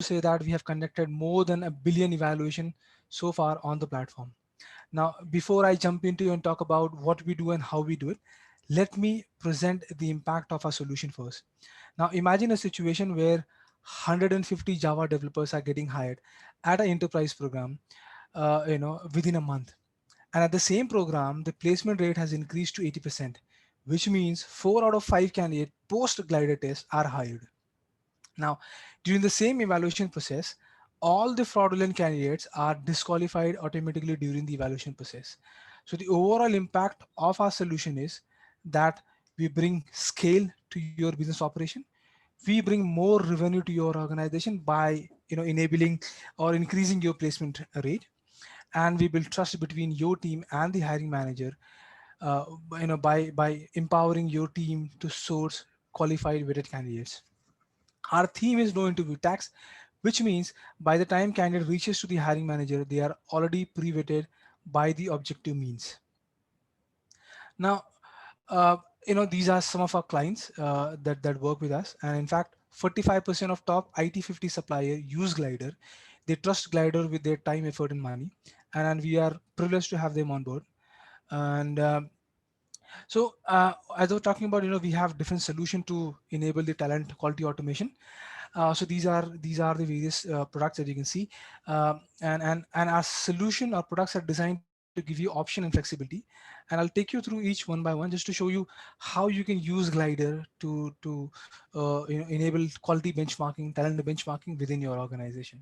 say that we have conducted more than a billion evaluation so far on the platform. Now, before I jump into and talk about what we do and how we do it, let me present the impact of our solution first. Now, imagine a situation where 150 Java developers are getting hired at an enterprise program, within a month. And at the same program, the placement rate has increased to 80%, which means 4 out of 5 candidates post glider test are hired. Now, during the same evaluation process, all the fraudulent candidates are disqualified automatically during the evaluation process. So the overall impact of our solution is that we bring scale to your business operation. We bring more revenue to your organization by enabling or increasing your placement rate, and we build trust between your team and the hiring manager. By empowering your team to source qualified vetted candidates. Our theme is no interview tax, which means by the time candidate reaches to the hiring manager, they are already pre-vetted by the objective means. Now, these are some of our clients that work with us, and in fact, 45% of top IT 50 supplier use Glider. They trust Glider with their time, effort, and money, and we are privileged to have them on board. And as I was talking about, we have different solution to enable the talent quality automation. So these are the various products that you can see, and our solution, our products are designed to give you option and flexibility. And I'll take you through each one by one just to show you how you can use Glider to enable quality benchmarking, talent benchmarking within your organization.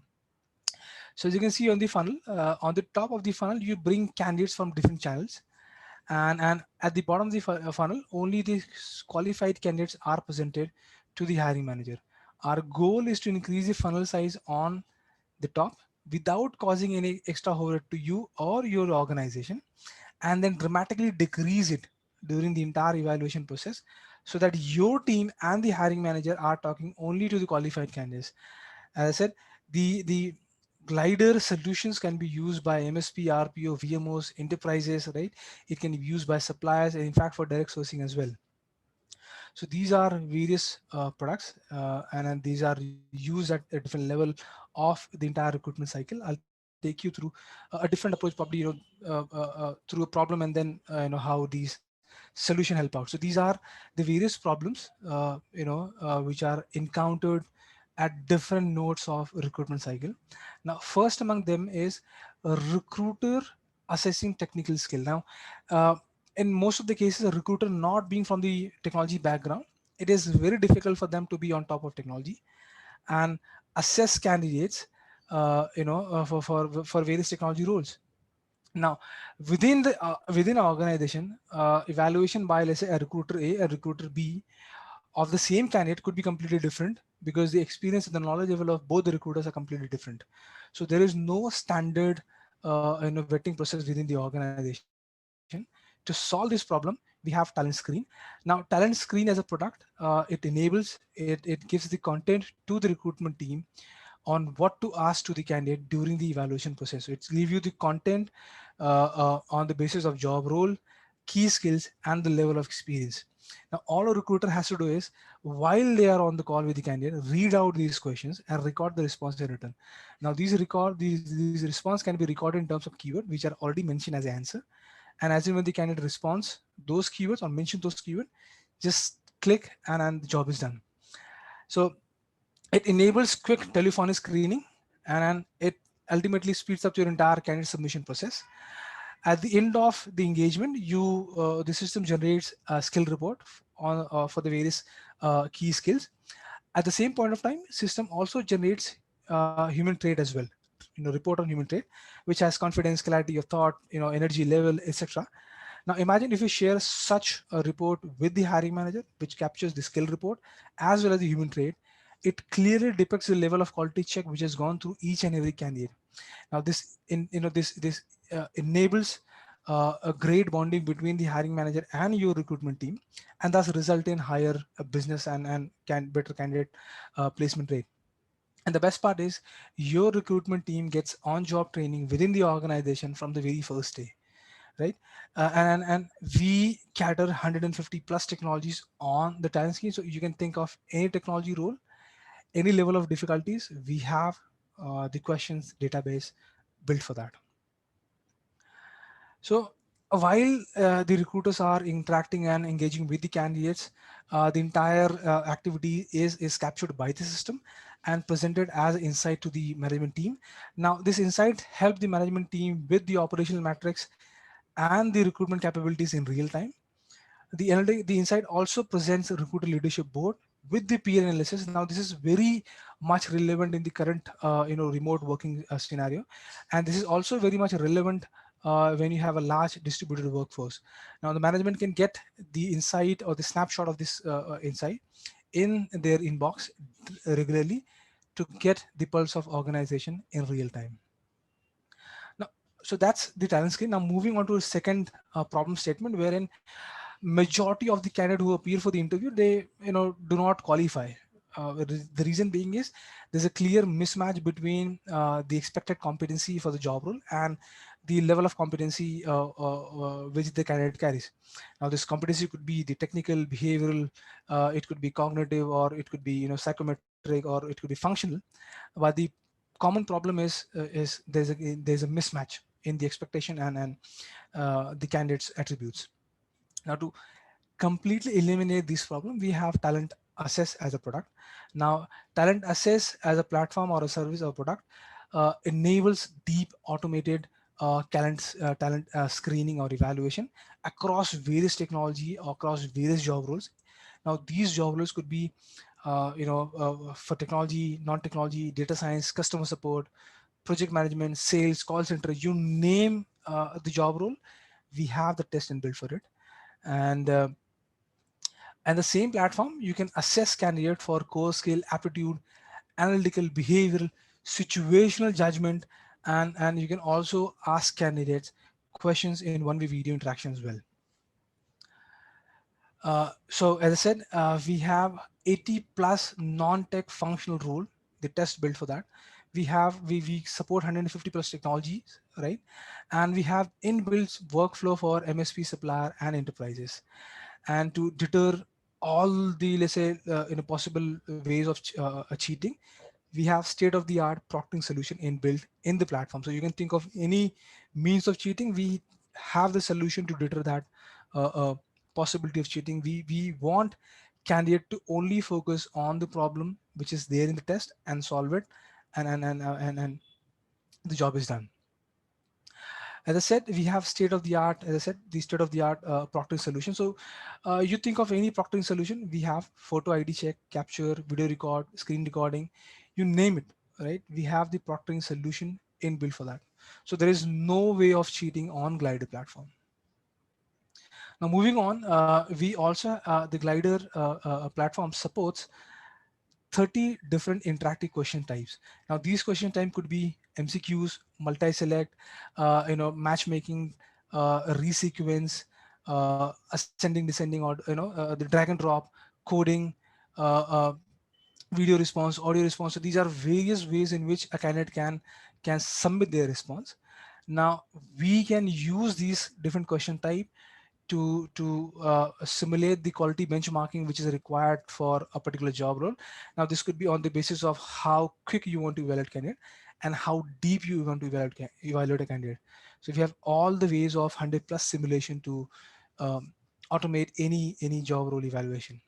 So as you can see on the funnel, on the top of the funnel, you bring candidates from different channels, and at the bottom of the funnel, only the qualified candidates are presented to the hiring manager. Our goal is to increase the funnel size on the top without causing any extra overhead to you or your organization, and then dramatically decrease it during the entire evaluation process, so that your team and the hiring manager are talking only to the qualified candidates. As I said, the glider solutions can be used by MSP, RPO, VMOs, enterprises, right? It can be used by suppliers, and in fact for direct sourcing as well. So these are various products, and these are used at a different level of the entire recruitment cycle. I'll take you through a different approach, probably through a problem, and then how these solution help out. So these are the various problems which are encountered at different nodes of recruitment cycle. Now, first among them is a recruiter assessing technical skill. Now, in most of the cases, a recruiter not being from the technology background, it is very difficult for them to be on top of technology and assess candidates, for various technology roles. Now, within an organization, evaluation by, let's say, a recruiter A, a recruiter B of the same candidate could be completely different, because the experience and the knowledge level of both the recruiters are completely different. So there is no standard vetting process within the organization. To solve this problem, we have Talent Screen. Now, Talent Screen as a product, it gives the content to the recruitment team on what to ask to the candidate during the evaluation process. So it's give you the content on the basis of job role, key skills, and the level of experience. Now, all a recruiter has to do is, while they are on the call with the candidate, read out these questions and record the response in return. Now, these response can be recorded in terms of keyword, which are already mentioned as answer. And as in when the candidate responds those keywords or mention those keywords, just click and the job is done. So it enables quick telephonic screening, and it ultimately speeds up your entire candidate submission process. At the end of the engagement, the system generates a skill report for the various key skills. At the same point of time, system also generates human trait as well. Report on human trait, which has confidence, clarity of thought, energy level, etc. Now imagine if you share such a report with the hiring manager, which captures the skill report as well as the human trait. It clearly depicts the level of quality check which has gone through each and every candidate. Now this enables a great bonding between the hiring manager and your recruitment team, and thus result in higher business and better candidate placement rate. And the best part is, your recruitment team gets on-job training within the organization from the very first day, right? And we cater 150 plus technologies on the talent scheme. So you can think of any technology role, any level of difficulties, we have the questions database built for that. So while the recruiters are interacting and engaging with the candidates, the entire activity is captured by the system and presented as insight to the management team. Now, this insight helped the management team with the operational metrics and the recruitment capabilities in real time. The insight also presents a recruiter leadership board with the peer analysis. Now, this is very much relevant in the current remote working scenario, and this is also very much relevant when you have a large distributed workforce. Now, the management can get the insight or the snapshot of this insight in their inbox regularly to get the pulse of organization in real time. Now, so that's the talent screen. Now, moving on to a second problem statement, wherein majority of the candidate who appear for the interview, they do not qualify. The reason being is there's a clear mismatch between the expected competency for the job role and the level of competency which the candidate carries. Now, this competency could be the technical, behavioral, it could be cognitive, or it could be psychometric, or it could be functional. But the common problem is there's a mismatch in the expectation and the candidate's attributes. Now, to completely eliminate this problem, we have Talent Assess as a product. Now, Talent Assess as a platform or a service or product enables deep automated talent screening or evaluation across various technology or across various job roles. Now, these job roles could be for technology, non-technology, data science, customer support, project management, sales, call center, you name the job role, we have the test and build for it. And uh, and the same platform, you can assess candidate for core skill, aptitude, analytical, behavioral, situational judgment, and you can also ask candidates questions in one-way video interaction as well. So as I said, we have 80 plus non-tech functional role, the test built for that. We support 150 plus technologies, right? And we have inbuilt workflow for MSP, supplier, and enterprises. And to deter all the, let's say, possible ways of cheating, we have state-of-the-art proctoring solution inbuilt in the platform. So you can think of any means of cheating, we have the solution to deter that possibility of cheating. We want candidate to only focus on the problem which is there in the test and solve it, and the job is done. As I said, we have state-of-the-art, as I said, the state-of-the-art proctoring solution. So you think of any proctoring solution, we have photo ID check, capture, video record, screen recording, you name it, right? We have the proctoring solution inbuilt for that. So there is no way of cheating on Glider platform. Now moving on, we also, the Glider platform supports 30 different interactive question types. Now these question type could be MCQs, multi-select, matchmaking, resequence, ascending, descending, or the drag and drop, coding, uh, uh, video response, audio response. So these are various ways in which a candidate can submit their response. Now we can use these different question type to simulate the quality benchmarking which is required for a particular job role. Now this could be on the basis of how quick you want to evaluate candidate and how deep you want to evaluate a candidate. So if you have all the ways of 100 plus simulation to automate any job role evaluation.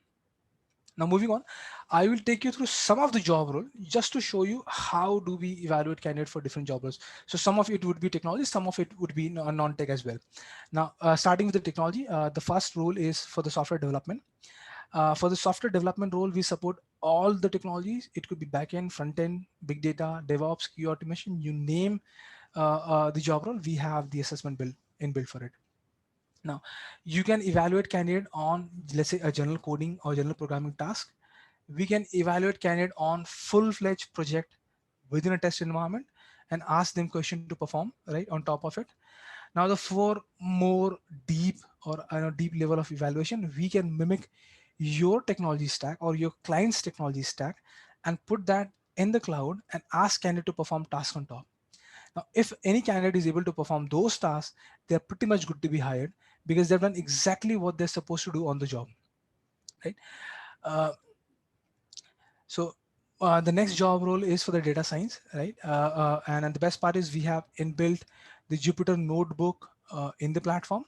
Now moving on, I will take you through some of the job role just to show you how do we evaluate candidate for different job roles. So some of it would be technology, some of it would be non-tech as well. Now starting with the technology, the first role is for the software development. For the software development role, we support all the technologies. It could be backend, front end, big data, DevOps, QA automation, you name the job role, we have the assessment built inbuilt for it. Now, you can evaluate candidate on, let's say, a general coding or general programming task. We can evaluate candidate on full-fledged project within a test environment and ask them question to perform right on top of it. Now, the for more deep or deep level of evaluation, we can mimic your technology stack or your client's technology stack and put that in the cloud and ask candidate to perform tasks on top. Now, if any candidate is able to perform those tasks, they're pretty much good to be hired because they've done exactly what they're supposed to do on the job, right? Uh, so The next job role is for the data science, right? And the best part is we have inbuilt the Jupyter Notebook in the platform.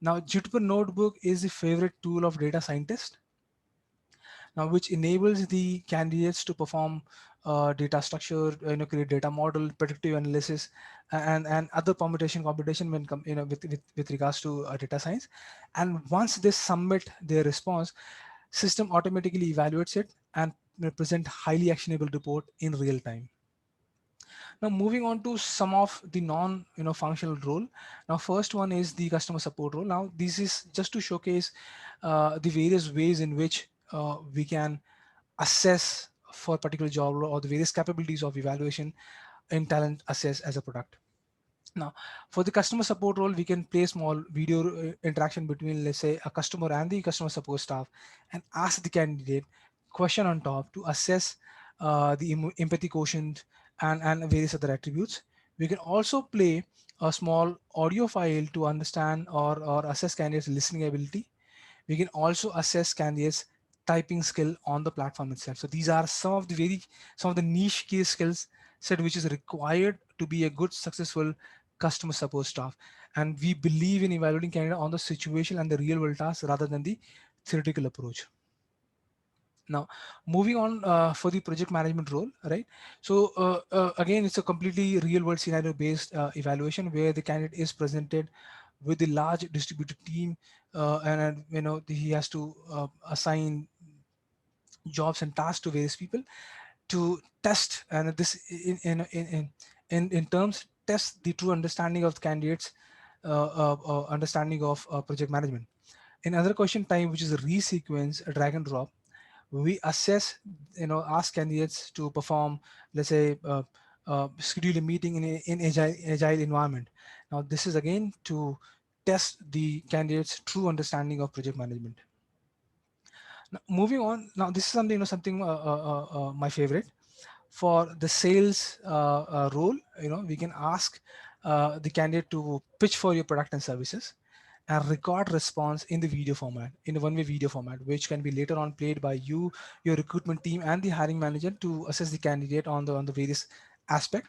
Now, Jupyter Notebook is the favorite tool of data scientists, now which enables the candidates to perform data structure, create data model, predictive analysis, and other permutation computation when with regards to data science. And once they submit their response, system automatically evaluates it and present highly actionable report in real time. Now moving on to some of the non functional role. Now first one is the customer support role. Now this is just to showcase the various ways in which we can assess for a particular job role or the various capabilities of evaluation in talent assess as a product. Now, for the customer support role, we can play small video interaction between, let's say, a customer and the customer support staff, and ask the candidate question on top to assess the empathy quotient and various other attributes. We can also play a small audio file to understand or assess candidates' listening ability. We can also assess candidates typing skill on the platform itself. So these are some of the niche key skills set which is required to be a good successful customer support staff. And we believe in evaluating candidate on the situation and the real world tasks rather than the theoretical approach. Now moving on for the project management role, right? So again, it's a completely real world scenario based evaluation where the candidate is presented with a large distributed team, and he has to assign jobs and tasks to various people to test, and this in terms test the true understanding of the candidates understanding of project management. In another question time, which is a resequence, a drag and drop, we assess, ask candidates to perform, let's say, schedule a meeting in agile environment. Now this is again to test the candidates true understanding of project management. Now, moving on, now this is something, my favorite. For the sales role, we can ask the candidate to pitch for your product and services and record response in the video format, in the one-way video format, which can be later on played by you, your recruitment team, and the hiring manager to assess the candidate on the various aspect.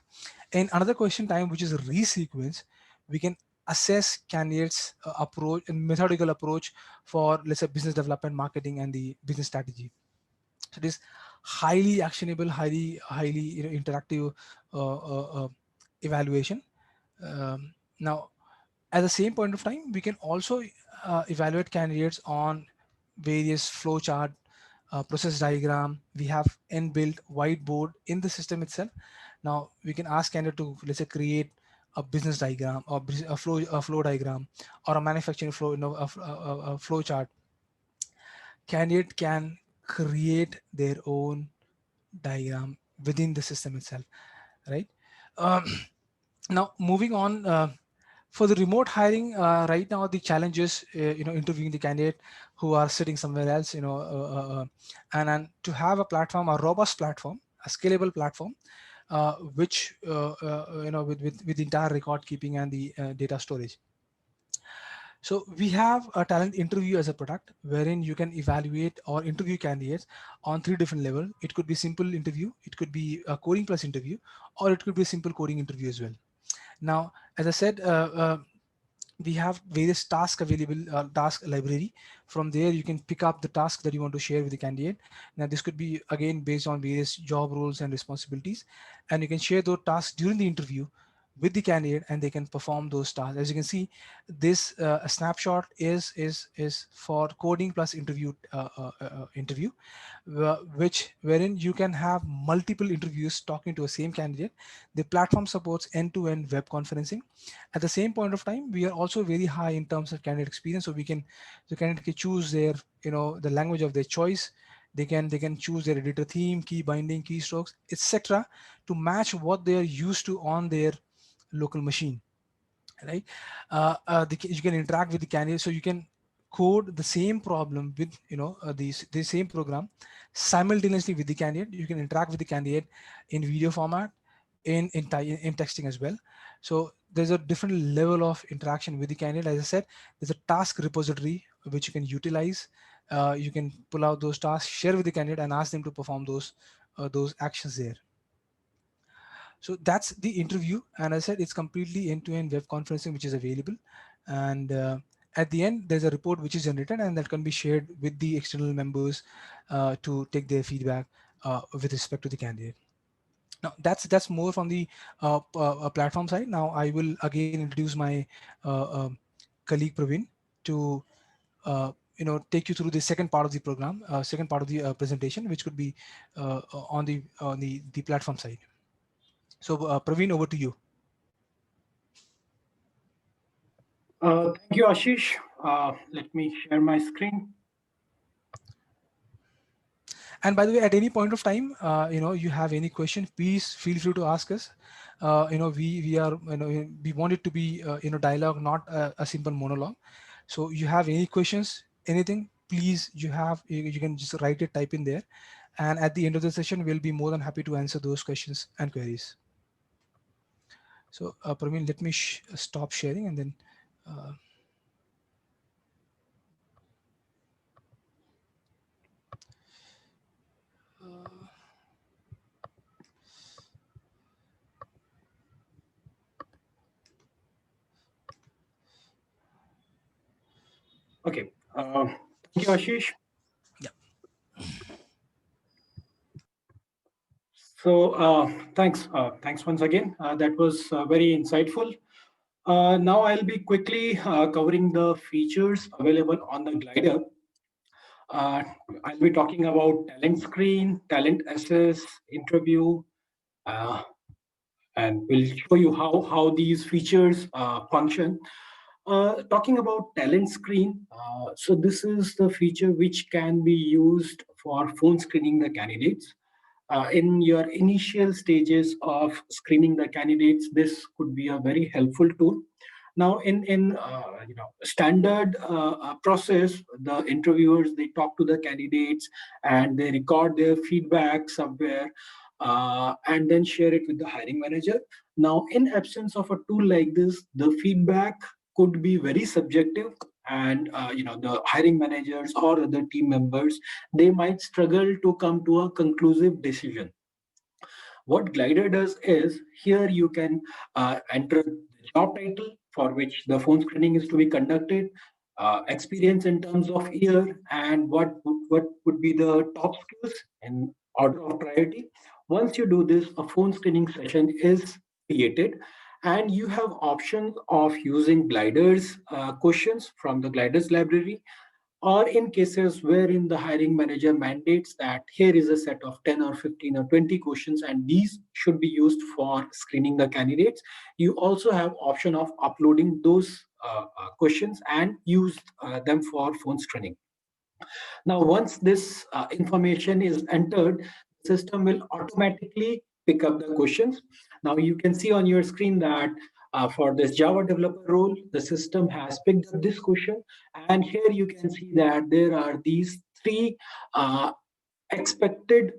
In another question time, which is a resequence, we can assess candidates approach and methodical approach for, let's say, business development, marketing, and the business strategy. So it is highly actionable, highly interactive evaluation. Now at the same point of time, we can also evaluate candidates on various flowchart, process diagram. We have inbuilt whiteboard in the system itself. Now we can ask candidate to, let's say, create a business diagram or a flow diagram or a manufacturing flow, a flow chart. Candidate can create their own diagram within the system itself, right? Um, Now moving on, for the remote hiring, right now the challenge is interviewing the candidate who are sitting somewhere else, and to have a platform, a robust platform, a scalable platform, which with the entire record keeping and the data storage. So we have a talent interview as a product wherein you can evaluate or interview candidates on three different levels. It could be simple interview, it could be a coding plus interview, or it could be a simple coding interview as well. Now, as I said, we have various tasks available, task library. From there, you can pick up the task that you want to share with the candidate. Now, this could be again based on various job roles and responsibilities, and you can share those tasks during the interview with the candidate, and they can perform those tasks. As you can see, this snapshot is for coding plus interview, which wherein you can have multiple interviews talking to a same candidate. The platform supports end-to-end web conferencing. At the same point of time, we are also very high in terms of candidate experience, so the candidate can choose their, the language of their choice. They can choose their editor theme, key binding, keystrokes, etc., to match what they are used to on their local machine, right? You can interact with the candidate, so you can code the same problem with, the same program simultaneously with the candidate. You can interact with the candidate in video format, in texting as well. So there's a different level of interaction with the candidate. As I said, there's a task repository which you can utilize. You can pull out those tasks, share with the candidate, and ask them to perform those those actions there. So that's the interview, and I said it's completely end-to-end web conferencing which is available. And at the end, there's a report which is generated, and that can be shared with the external members to take their feedback with respect to the candidate. Now that's more from the platform side. Now I will again introduce my colleague Praveen to take you through the second part of the program, second part of the presentation, which could be on the platform side. So Praveen, over to you. Thank you, Ashish. Let me share my screen. And by the way, at any point of time, you have any question, please feel free to ask us. We are, we want it to be dialogue, not a simple monologue. So you have any questions, anything, please, you can just write it, type in there, and at the end of the session we'll be more than happy to answer those questions and queries. So Praveen, let me stop sharing, and then uh, Okay. Thank you, Ashish. yeah. So thanks once again. That was very insightful. Now I'll be quickly covering the features available on the Glider. Uh, I'll be talking about talent screen, talent assess, interview, uh, and we'll show you how these features function. Talking about talent screen, so this is the feature which can be used for phone screening the candidates. In your initial stages of screening the candidates, this could be a very helpful tool. Now, in standard process, the interviewers, they talk to the candidates and they record their feedback somewhere, and then share it with the hiring manager. Now, in absence of a tool like this, the feedback could be very subjective, and the hiring managers or other team members, they might struggle to come to a conclusive decision. What Glider does is, here you can enter the job title for which the phone screening is to be conducted, experience in terms of year, and what would be the top skills in order of priority. Once you do this, a phone screening session is created, and you have options of using Glider's questions from the Glider's library, or in cases wherein the hiring manager mandates that here is a set of 10 or 15 or 20 questions and these should be used for screening the candidates. You also have option of uploading those questions and use them for phone screening. Now, once this information is entered, the system will automatically pick up the questions. Now, you can see on your screen that for this Java developer role, the system has picked up this question. And here you can see that there are these three expected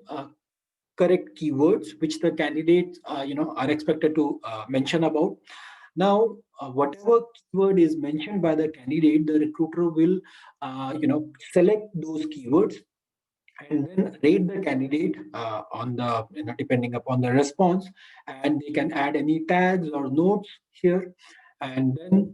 correct keywords which the candidates are expected to mention about. Now, whatever keyword is mentioned by the candidate, the recruiter will select those keywords and then rate the candidate on the depending upon the response, and they can add any tags or notes here. And then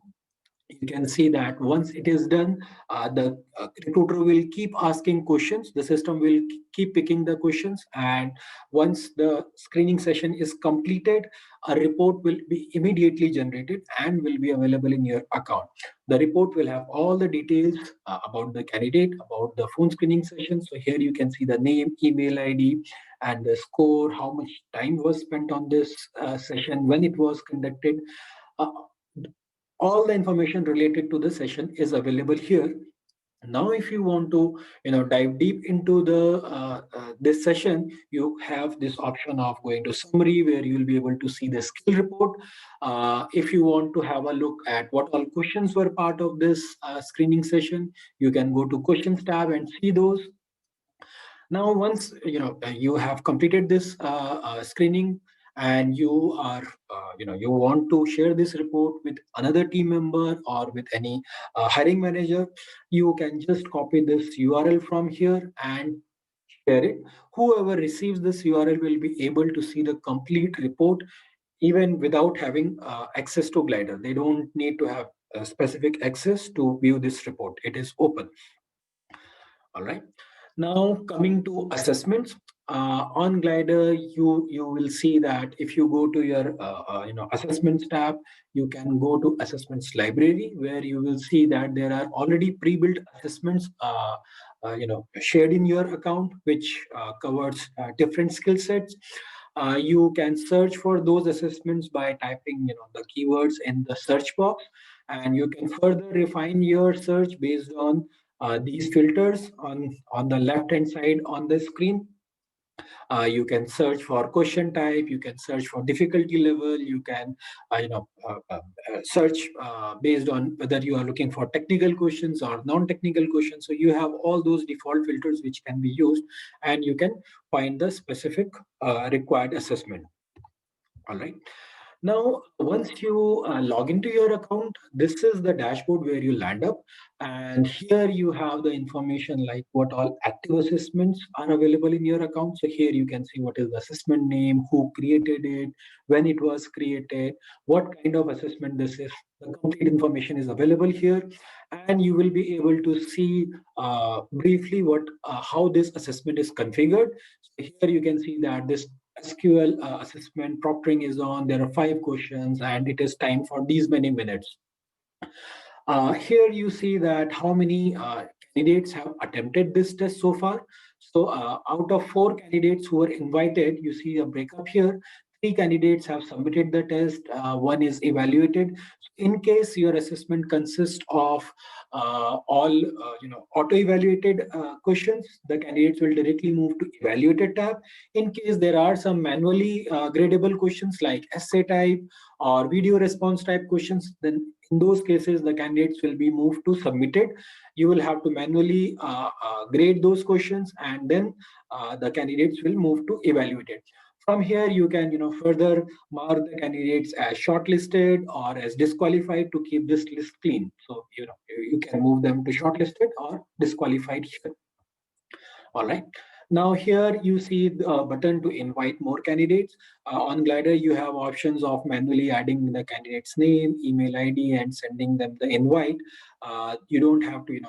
you can see that once it is done, the recruiter will keep asking questions, the system will keep picking the questions, and once the screening session is completed, a report will be immediately generated and will be available in your account. The report will have all the details about the candidate, about the phone screening session. So here you can see the name, email ID, and the score, how much time was spent on this session, when it was conducted. uh, all the information related to the session is available here. Now, if you want to dive deep into the this session, you have this option of going to summary, where you will be able to see the skill report. If you want to have a look at what all questions were part of this screening session, you can go to questions tab and see those. Now, once you have completed this screening, and you are you want to share this report with another team member or with any hiring manager, you can just copy this URL from here and share it. Whoever receives this URL will be able to see the complete report even without having access to Glider. They don't need to have specific access to view this report. It is open. All right. Now coming to assessments, on Glider, you will see that if you go to your assessments tab, you can go to assessments library, where you will see that there are already pre-built assessments shared in your account, which covers different skill sets. You can search for those assessments by typing the keywords in the search box, and you can further refine your search based on these filters on the left hand side on the screen. You can search for question type, you can search for difficulty level, you can search based on whether you are looking for technical questions or non-technical questions. So you have all those default filters which can be used, and you can find the specific required assessment. All right. Now, once you log into your account, this is the dashboard where you land up. And here you have the information like what all active assessments are available in your account. So here you can see what is the assessment name, who created it, when it was created, what kind of assessment this is. The complete information is available here. And you will be able to see briefly how this assessment is configured. So here you can see that this SQL assessment proctoring is on. There are 5 questions, and it is time for these many minutes. Here you see that how many candidates have attempted this test so far. So out of 4 candidates who were invited, you see a breakup here. 3 candidates have submitted the test. One is evaluated. In case your assessment consists of all auto-evaluated questions, the candidates will directly move to evaluated tab. In case there are some manually gradable questions like essay type or video response type questions, then in those cases, the candidates will be moved to submitted. You will have to manually grade those questions, and then the candidates will move to evaluated. From here, you can further mark the candidates as shortlisted or as disqualified to keep this list clean. So you can move them to shortlisted or disqualified here. All right. Now here you see the button to invite more candidates. On Glider, you have options of manually adding the candidate's name, email ID, and sending them the invite. You don't have to,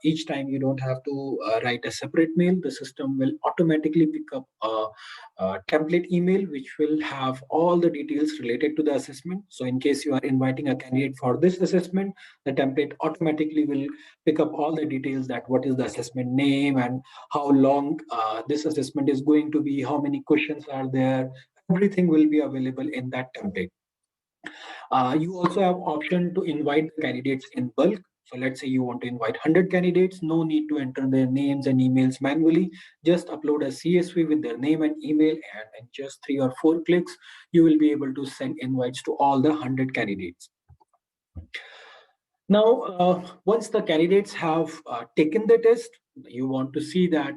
each time you don't have to write a separate mail. The system will automatically pick up a template email, which will have all the details related to the assessment. So in case you are inviting a candidate for this assessment, the template automatically will pick up all the details, that what is the assessment name and how long this assessment is going to be, how many questions are there. Everything will be available in that template. You also have option to invite the candidates in bulk. So let's say you want to invite 100 candidates, no need to enter their names and emails manually. Just upload a CSV with their name and email, and in just 3 or 4 clicks, you will be able to send invites to all the 100 candidates. Now, once the candidates have taken the test, you want to see that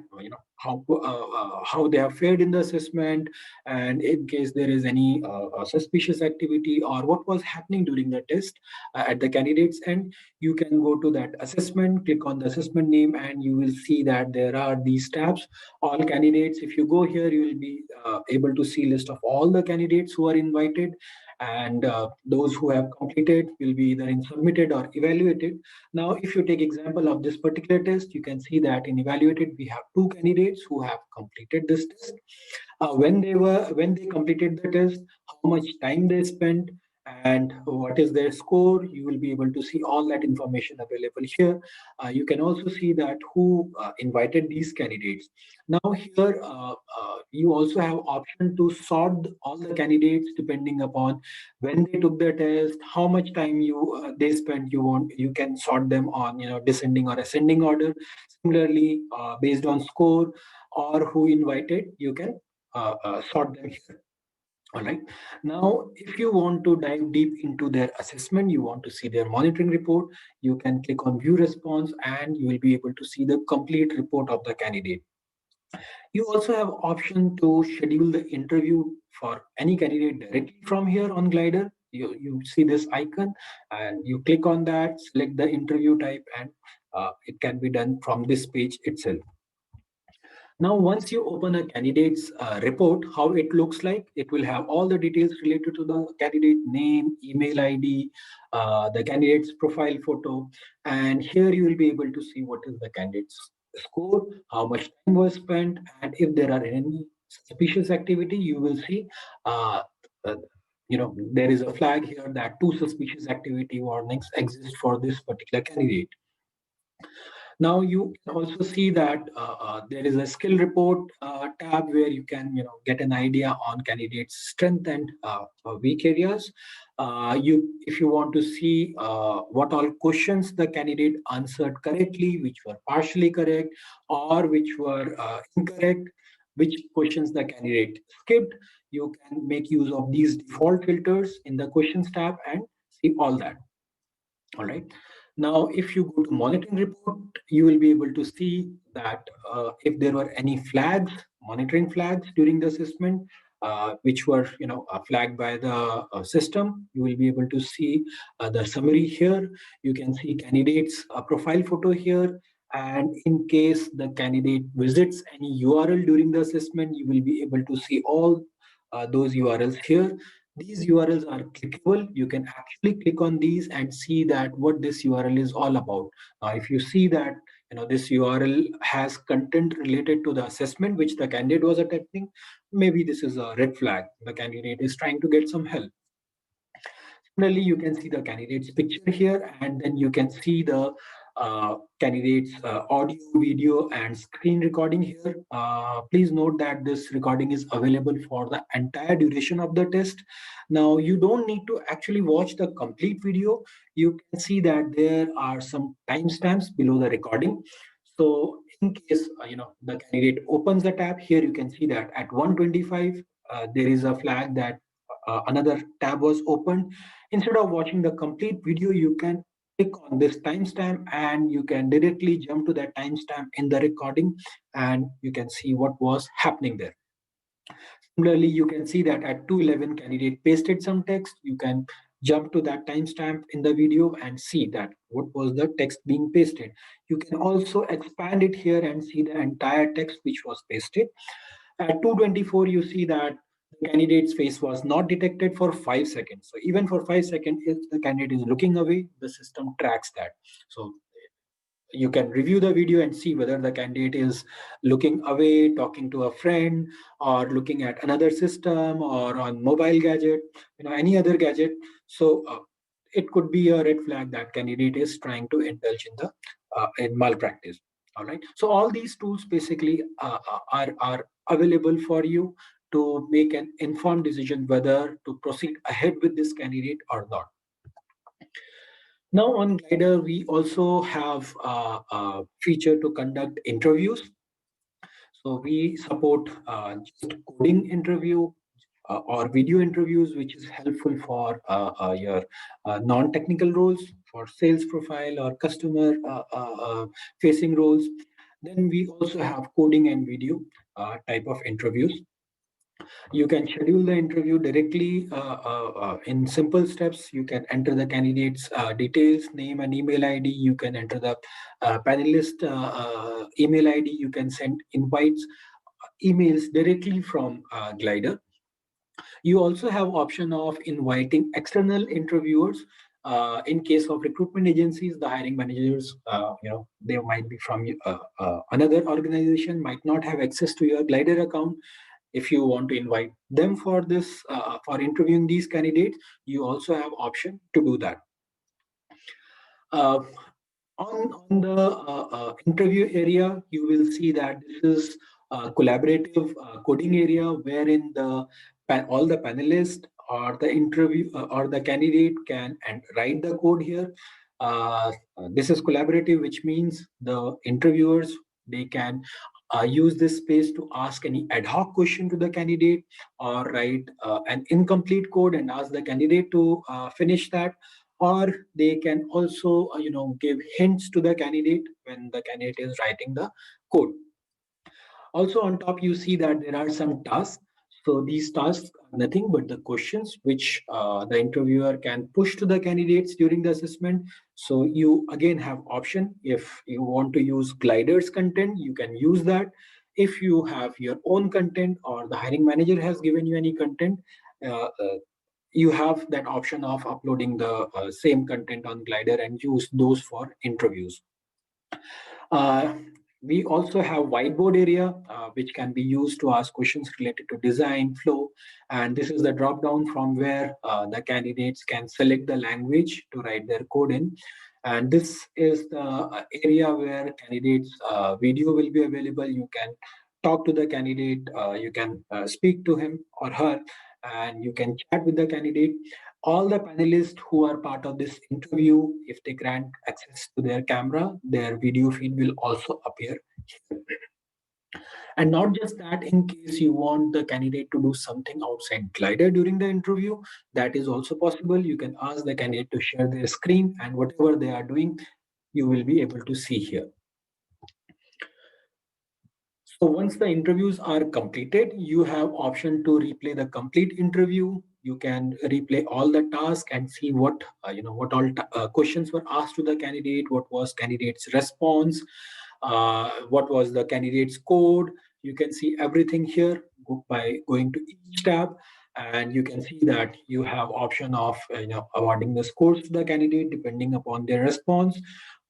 how they have fared in the assessment, and in case there is any suspicious activity or what was happening during the test at the candidates end, you can go to that assessment, click on the assessment name, and you will see that there are these tabs. All candidates, if you go here, you will be able to see list of all the candidates who are invited, and those who have completed will be either in submitted or evaluated. Now, if you take example of this particular test, you can see that in evaluated we have 2 candidates who have completed this test. When they completed the test, how much time they spent, and what is their score, you will be able to see all that information available here. You can also see that who invited these candidates. Now here you also have option to sort all the candidates depending upon when they took the test, how much time they spent. You can sort them on descending or ascending order. Similarly, based on score or who invited, you can sort them here. All right. Now, if you want to dive deep into their assessment, you want to see their monitoring report, you can click on view response, and you will be able to see the complete report of the candidate. You also have option to schedule the interview for any candidate directly from here on Glider. You see this icon, and you click on that, select the interview type, and it can be done from this page itself. Now, once you open a candidate's report, how it looks like, it will have all the details related to the candidate: name, email ID, the candidate's profile photo. And here you will be able to see what is the candidate's score, how much time was spent, and if there are any suspicious activity, you will see, uh, uh, there is a flag here that two suspicious activity warnings exist for this particular candidate. Now you can also see that there is a skill report tab where you can get an idea on candidates' strength and weak areas. If you want to see what all questions the candidate answered correctly, which were partially correct, or which were incorrect, which questions the candidate skipped, you can make use of these default filters in the questions tab and see all that. All right. Now, if you go to monitoring report, you will be able to see that if there were any flags, monitoring flags during the assessment, which were flagged by the system, you will be able to see the summary here. You can see candidates' profile photo here. And in case the candidate visits any URL during the assessment, you will be able to see all those URLs here. These URLs are clickable. You can actually click on these and see that what this URL is all about. If you see that this URL has content related to the assessment which the candidate was attending, maybe this is a red flag. The candidate is trying to get some help. Similarly, you can see the candidate's picture here, and then you can see the candidate's audio, video, and screen recording here. Please note that this recording is available for the entire duration of the test. Now, you don't need to actually watch the complete video. You can see that there are some timestamps below the recording. So, in case the candidate opens the tab here, you can see that at 1:25 there is a flag that another tab was opened. Instead of watching the complete video, you can click on this timestamp and you can directly jump to that timestamp in the recording and you can see what was happening there. Similarly, you can see that at 2:11 candidate pasted some text. You can jump to that timestamp in the video and see that what was the text being pasted. You can also expand it here and see the entire text which was pasted. At 2:24, you see that the candidate's face was not detected for 5 seconds. So even for 5 seconds, if the candidate is looking away, the system tracks that. So you can review the video and see whether the candidate is looking away, talking to a friend, or looking at another system, or on mobile gadget, any other gadget. So it could be a red flag that candidate is trying to indulge in the in malpractice. All right. So all these tools basically are available for you to make an informed decision whether to proceed ahead with this candidate or not. Now on Glider, we also have a feature to conduct interviews. So we support just coding interview or video interviews, which is helpful for your non-technical roles, for sales profile or customer facing roles. Then we also have coding and video type of interviews. You can schedule the interview directly in simple steps. You can enter the candidate's details, name and email ID. You can enter the panelist email ID. You can send invites, emails directly from Glider. You also have option of inviting external interviewers. In case of recruitment agencies, the hiring managers, they might be from another organization, might not have access to your Glider account. If you want to invite them for this for interviewing these candidates, you also have option to do that. uh, on the interview area, you will see that this is a collaborative coding area wherein all the panelists or the interview or the candidate can and write the code here. This is collaborative, which means the interviewers, they can use this space to ask any ad hoc question to the candidate or write an incomplete code and ask the candidate to finish that, or they can also give hints to the candidate when the candidate is writing the code. Also on top, you see that there are some tasks. So these tasks are nothing but the questions which the interviewer can push to the candidates during the assessment. So you again have option. If you want to use Glider's content, you can use that. If you have your own content or the hiring manager has given you any content, you have that option of uploading the same content on Glider and use those for interviews. Uh, we also have whiteboard area, which can be used to ask questions related to design flow. And this is the drop down from where the candidates can select the language to write their code in. And this is the area where candidates video will be available. You can talk to the candidate, you can speak to him or her, and you can chat with the candidate. All the panelists who are part of this interview, if they grant access to their camera, their video feed will also appear here. And not just that, in case you want the candidate to do something outside Glider during the interview, that is also possible. You can ask the candidate to share their screen, and whatever they are doing, you will be able to see here. So once the interviews are completed, you have option to replay the complete interview. You can replay all the tasks and see what what all questions were asked to the candidate, what was candidate's response, what was the candidate's code. You can see everything here by going to each tab, and you can see that you have option of awarding the scores to the candidate depending upon their response.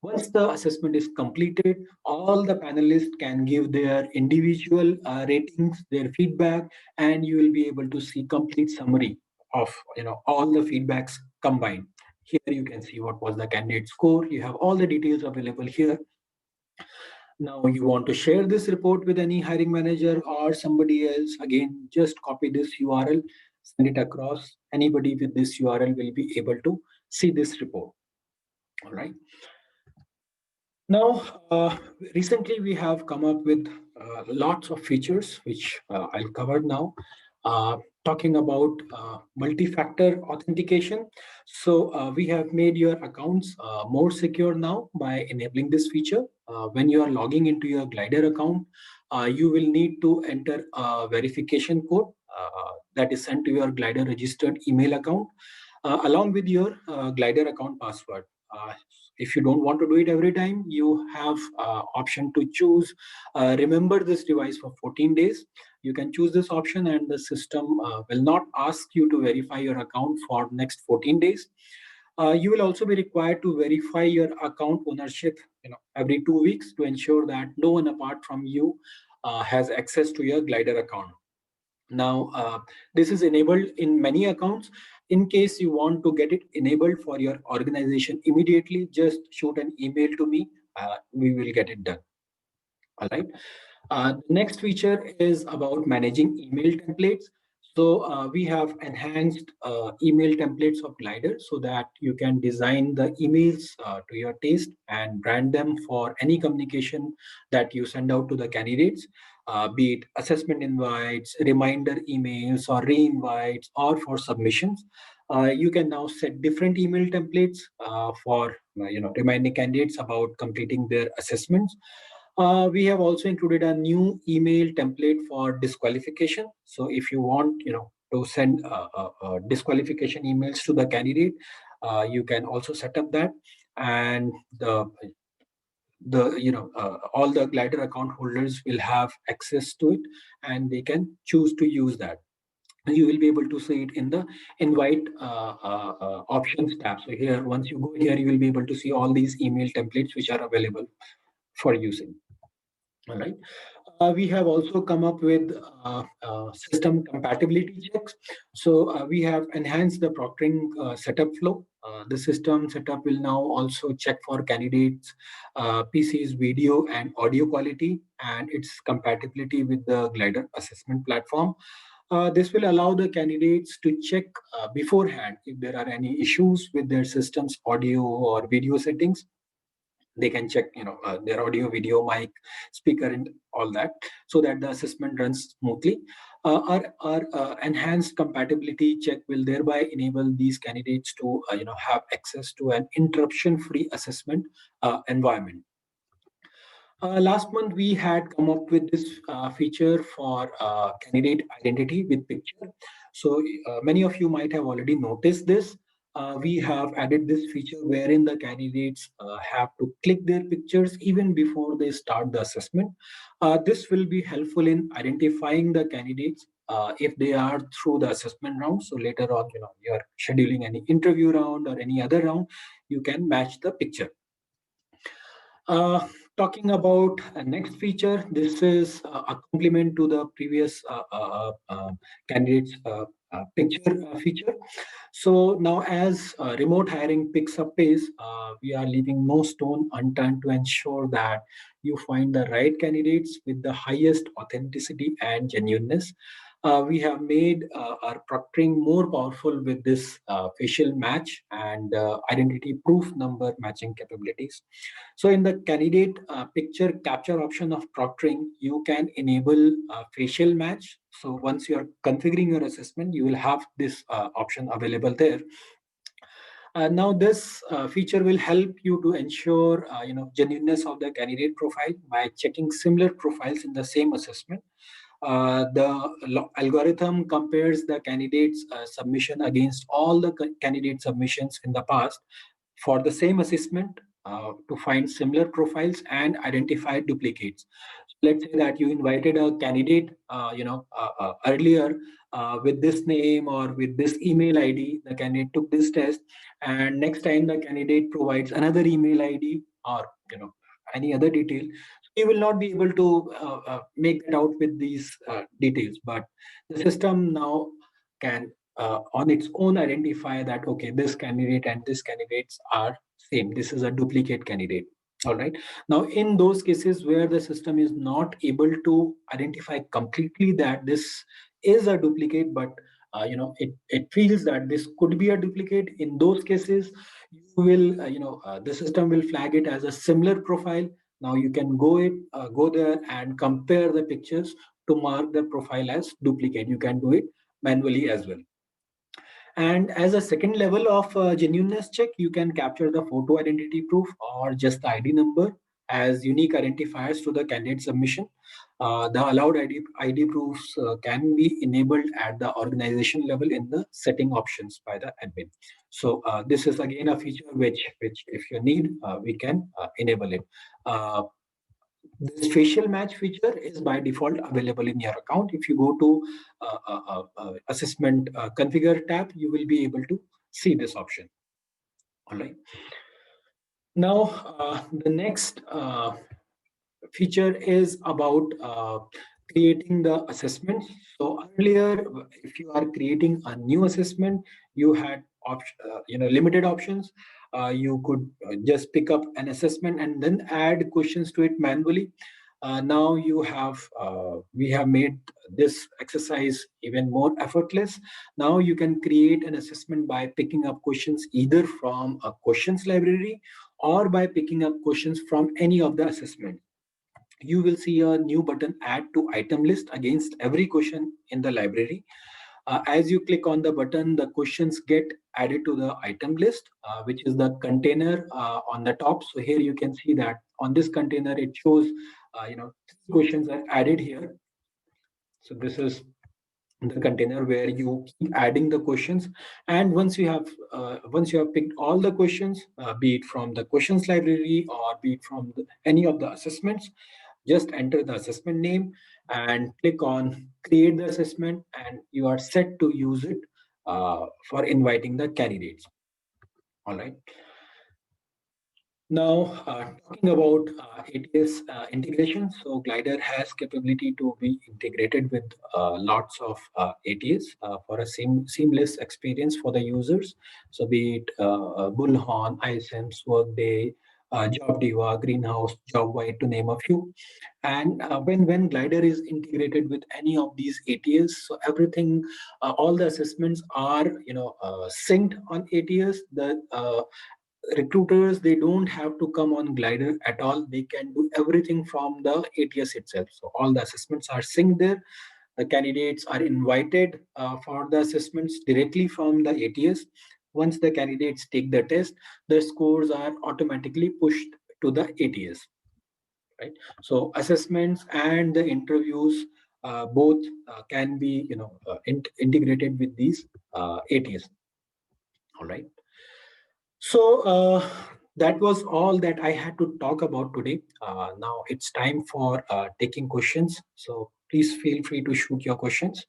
Once the assessment is completed, all the panelists can give their individual ratings, their feedback, and you will be able to see complete summary of all the feedbacks combined. Here you can see what was the candidate score. You have all the details available here. Now you want to share this report with any hiring manager or somebody else. Again, just copy this URL, send it across. Anybody with this URL will be able to see this report. All right. Now, recently we have come up with lots of features, which I'll cover now. Talking about multi-factor authentication. So we have made your accounts more secure now by enabling this feature. When you are logging into your Glider account, you will need to enter a verification code that is sent to your Glider registered email account along with your Glider account password. If you don't want to do it every time, you have option to choose remember this device for 14 days. You can choose this option, and the system will not ask you to verify your account for next 14 days. You will also be required to verify your account ownership every 2 weeks to ensure that no one apart from you has access to your Glider account. Now, this is enabled in many accounts. In case you want to get it enabled for your organization immediately, just shoot an email to me. We will get it done. All right. The next feature is about managing email templates. So we have enhanced email templates of Glider so that you can design the emails to your taste and brand them for any communication that you send out to the candidates, be it assessment invites, reminder emails, or re-invites, or for submissions. You can now set different email templates for reminding candidates about completing their assessments. We have also included a new email template for disqualification. So if you want, to send disqualification emails to the candidate, you can also set up that. And all the Glider account holders will have access to it, and they can choose to use that. And you will be able to see it in the invite options tab. So here, once you go here, you will be able to see all these email templates which are available for using. All right. We have also come up with system compatibility checks. So we have enhanced the proctoring setup flow. The system setup will now also check for candidates, PC's video and audio quality and its compatibility with the Glider assessment platform. This will allow the candidates to check beforehand if there are any issues with their system's audio or video settings. They can check their audio, video, mic, speaker, and all that, so that the assessment runs smoothly. Our enhanced compatibility check will thereby enable these candidates to have access to an interruption free assessment environment. Last month, we had come up with this feature for candidate identity with picture. So many of you might have already noticed this. we have added this feature wherein the candidates have to click their pictures even before they start the assessment. This will be helpful in identifying the candidates if they are through the assessment round. So later on, you're scheduling any interview round or any other round, you can match the picture. Uh, Talking about next feature, this is a complement to the previous candidates picture feature. So now as remote hiring picks up pace, we are leaving no stone unturned to ensure that you find the right candidates with the highest authenticity and genuineness. We have made our proctoring more powerful with this facial match and identity proof number matching capabilities. So in the candidate picture capture option of proctoring, you can enable facial match. So once you are configuring your assessment, you will have this option available there. Now this feature will help you to ensure genuineness of the candidate profile by checking similar profiles in the same assessment. The algorithm compares the candidate's submission against all the candidate submissions in the past for the same assessment to find similar profiles and identify duplicates. So let's say that you invited a candidate, earlier with this name or with this email ID. The candidate took this test, and next time the candidate provides another email ID or any other detail, you will not be able to make that out with these details. But the system now can on its own identify that okay, this candidate and this candidates are same, this is a duplicate candidate. All right. Now in those cases where the system is not able to identify completely that this is a duplicate, but it feels that this could be a duplicate, in those cases you will the system will flag it as a similar profile. Now you can go there and compare the pictures to mark the profile as duplicate. You can do it manually as well. And as a second level of genuineness check, you can capture the photo identity proof or just the ID number as unique identifiers to the candidate submission. The allowed ID proofs can be enabled at the organization level in the setting options by the admin. So this is again a feature which if you need, we can enable it. Uh, this facial match feature is by default available in your account. If you go to assessment configure tab, you will be able to see this option. All right. Now, the next feature is about creating the assessment. So earlier, if you are creating a new assessment, you had limited options. You could just pick up an assessment and then add questions to it manually. Now we have made this exercise even more effortless. Now you can create an assessment by picking up questions either from a questions library or by picking up questions from any of the assessment. You will see a new button add to item list against every question in the library. As you click on the button, the questions get added to the item list, which is the container on the top. So here you can see that on this container, it shows, questions are added here. So this is the container where you keep adding the questions, and once you have picked all the questions, be it from the questions library or be it from any of the assessments, just enter the assessment name and click on create the assessment, and you are set to use it for inviting the candidates. All right. Now, talking about ATS integration, so Glider has capability to be integrated with lots of ATS for a seamless experience for the users. So be it Bullhorn, iCIMS, Workday, JobDiva, Greenhouse, JobWhite, to name a few. And when Glider is integrated with any of these ATS, so everything, all the assessments are synced on ATS. The recruiters, they don't have to come on Glider at all. They can do everything from the ATS itself. So all the assessments are synced there. The candidates are invited for the assessments directly from the ATS. Once the candidates take the test, the scores are automatically pushed to the ATS. Right. So assessments and the interviews both can be integrated with these ATS. All right. So that was all that I had to talk about today. Now it's time for taking questions. So please feel free to shoot your questions.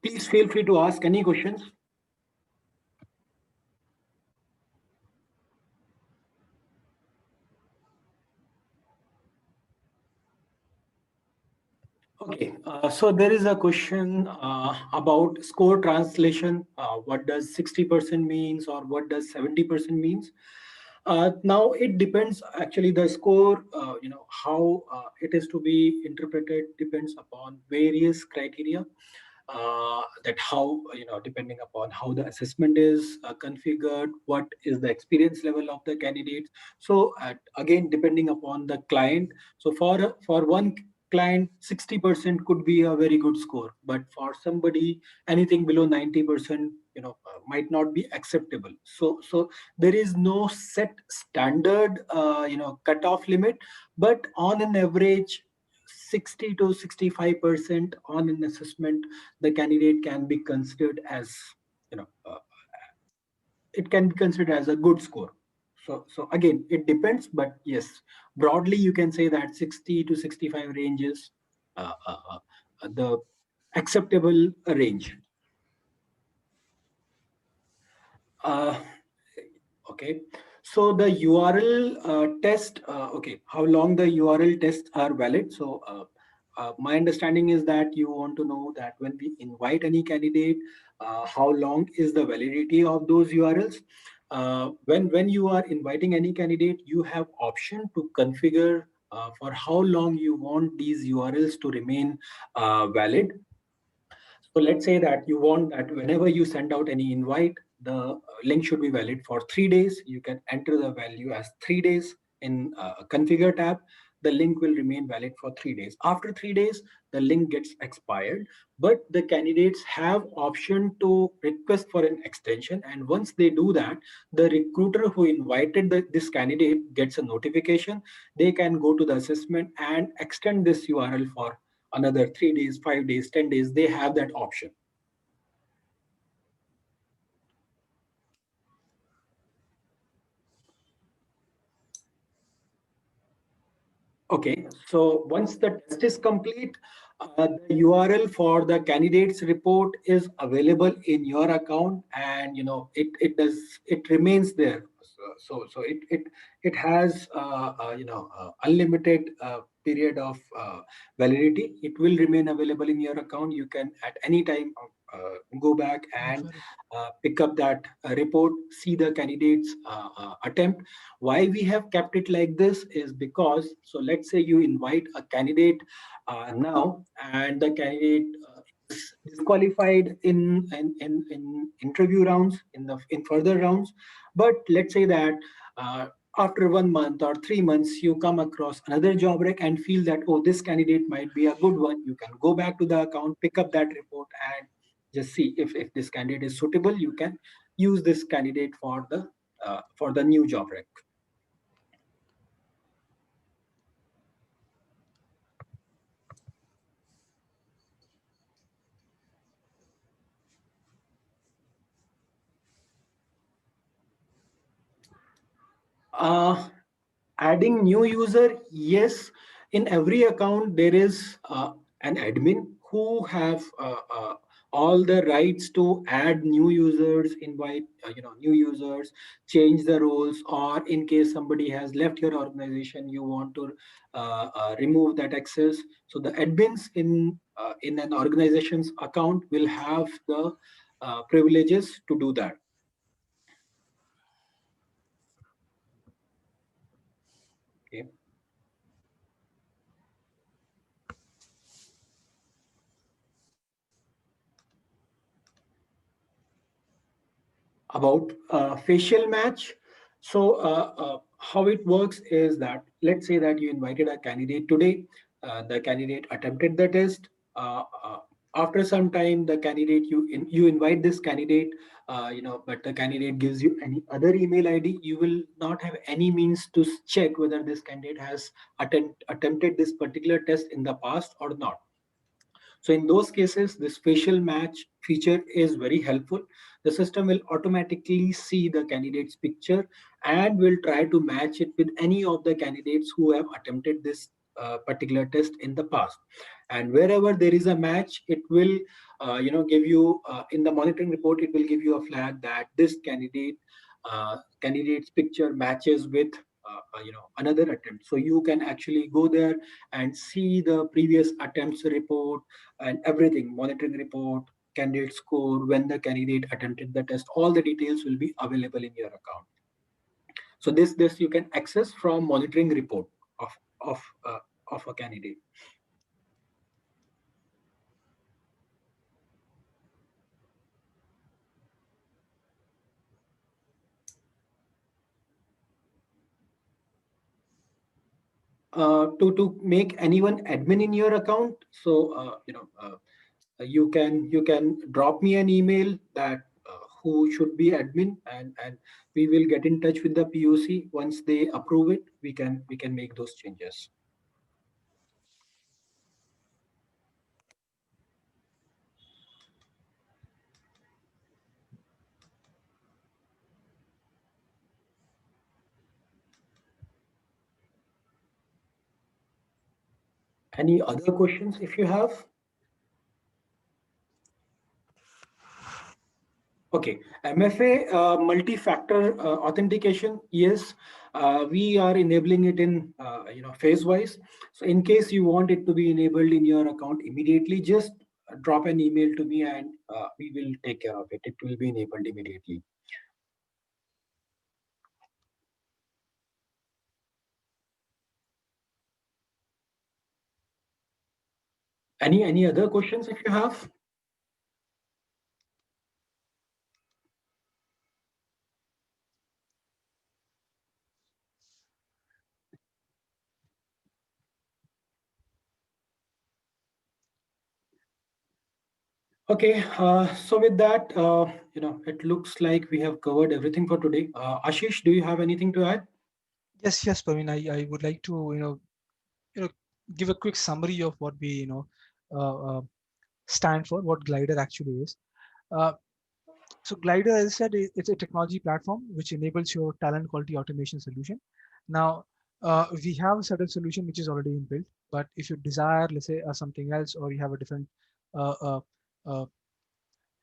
Please feel free to ask any questions. Okay, so there is a question about score translation. What does 60% means, or what does 70% means? Now it depends. Actually, the score, how it is to be interpreted depends upon various criteria. That how, depending upon how the assessment is configured, what is the experience level of the candidates. So again, depending upon the client. So for one client, 60% could be a very good score, but for somebody, anything below 90%, might not be acceptable. So there is no set standard cutoff limit, but on an average, 60 to 65% on an assessment, the candidate can be considered as, you know uh, it can be considered as a good score. So again, it depends, but yes, broadly you can say that 60 to 65 range is the acceptable range. uh, okay, so the URL test, okay, how long the URL tests are valid. So my understanding is that you want to know that when we invite any candidate, how long is the validity of those URLs. When you are inviting any candidate, you have option to configure for how long you want these URLs to remain valid. So let's say that you want that whenever you send out any invite, the link should be valid for 3 days. You can enter the value as 3 days in a configure tab. The link will remain valid for 3 days. After 3 days, the link gets expired, but the candidates have option to request for an extension. And once they do that, the recruiter who invited this candidate gets a notification. They can go to the assessment and extend this URL for another 3 days, 5 days, 10 days. They have that option. Okay, so once the test is complete, the URL for the candidates report is available in your account, and it remains there. So it has unlimited period of validity. It will remain available in your account. You can at any time go back and pick up that report, see the candidates attempt. Why we have kept it like this is because, so let's say you invite a candidate now, and the candidate is disqualified in interview rounds, in further rounds. But let's say that after 1 month or 3 months, you come across another job rec and feel that, oh, this candidate might be a good one. You can go back to the account, pick up that report, and just see if this candidate is suitable. You can use this candidate for the new job rec. Uh, Adding new user, yes. In every account, there is an admin who have all the rights to add new users, invite new users, change the roles, or in case somebody has left your organization, you want to remove that access. So the admins in an organization's account will have the privileges to do that. Okay. about facial match. So how it works is that, let's say that you invited a candidate today. The candidate attempted the test. After some time, the candidate you invite this candidate, but the candidate gives you any other email ID. You will not have any means to check whether this candidate has attempted this particular test in the past or not. So in those cases, this facial match feature is very helpful. The system will automatically see the candidate's picture and will try to match it with any of the candidates who have attempted this particular test in the past. And wherever there is a match, it will, give you in the monitoring report. It will give you a flag that this candidate's picture matches with another attempt. So you can actually go there and see the previous attempts report and everything, monitoring report, candidate score, when the candidate attempted the test, all the details will be available in your account. So this you can access from monitoring report of of uh, of a candidate. To make anyone admin in your account, so you can drop me an email that who should be admin, and we will get in touch with the POC. Once they approve it, we can make those changes. Any other questions if you have? Okay, MFA, multi-factor authentication. Yes, we are enabling it in phase wise. So in case you want it to be enabled in your account immediately, just drop an email to me, and we will take care of it. It will be enabled immediately. Any other questions if you have? Okay, so with that, it looks like we have covered everything for today. Ashish, do you have anything to add? Yes, Praveen, I would like to, give a quick summary of what we, stand for, what Glider actually is. Uh, so Glider, as I said, it's a technology platform which enables your talent quality automation solution. Now, we have a certain solution which is already inbuilt, but if you desire, let's say, something else, or you have a different uh, uh, uh,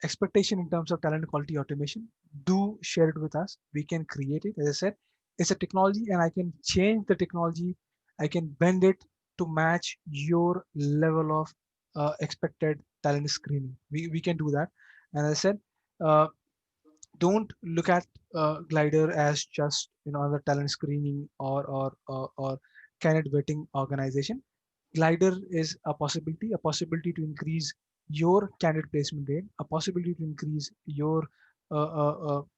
expectation in terms of talent quality automation, do share it with us. We can create it. As I said, it's a technology, and I can change the technology. I can bend it to match your level of expected talent screening. We can do that. And as I said, uh, don't look at Glider as just another talent screening or candidate vetting organization. Glider is a possibility to increase your candidate placement rate, a possibility to increase your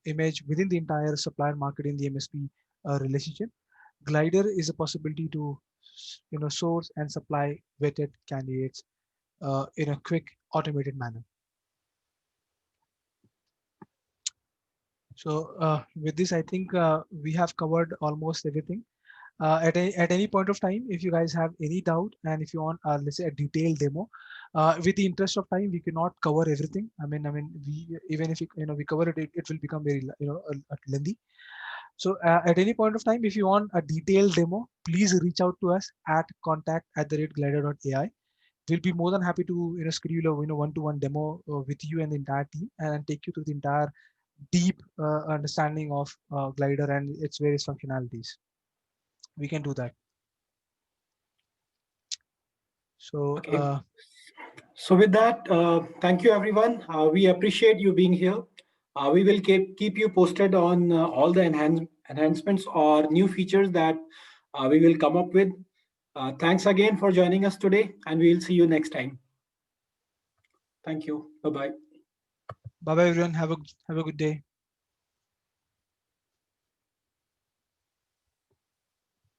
image within the entire supplier market in the MSP relationship. Glider is a possibility to source and supply vetted candidates in a quick, automated manner. So with this, I think we have covered almost everything. At any point of time, if you guys have any doubt, and if you want, let's say, a detailed demo, with the interest of time, we cannot cover everything. I mean, we even if we cover it, it will become very lengthy. So at any point of time, if you want a detailed demo, please reach out to us at contact@glider.ai. We'll be more than happy to schedule a one-to-one demo with you and the entire team, and take you through the entire deep understanding of Glider and its various functionalities. We can do that. So Okay. So with that, thank you everyone. We appreciate you being here. We will keep you posted on all the enhancements or new features that we will come up with. Thanks again for joining us today, and we will see you next time. Thank you. Bye bye. bye bye everyone. Have a good day.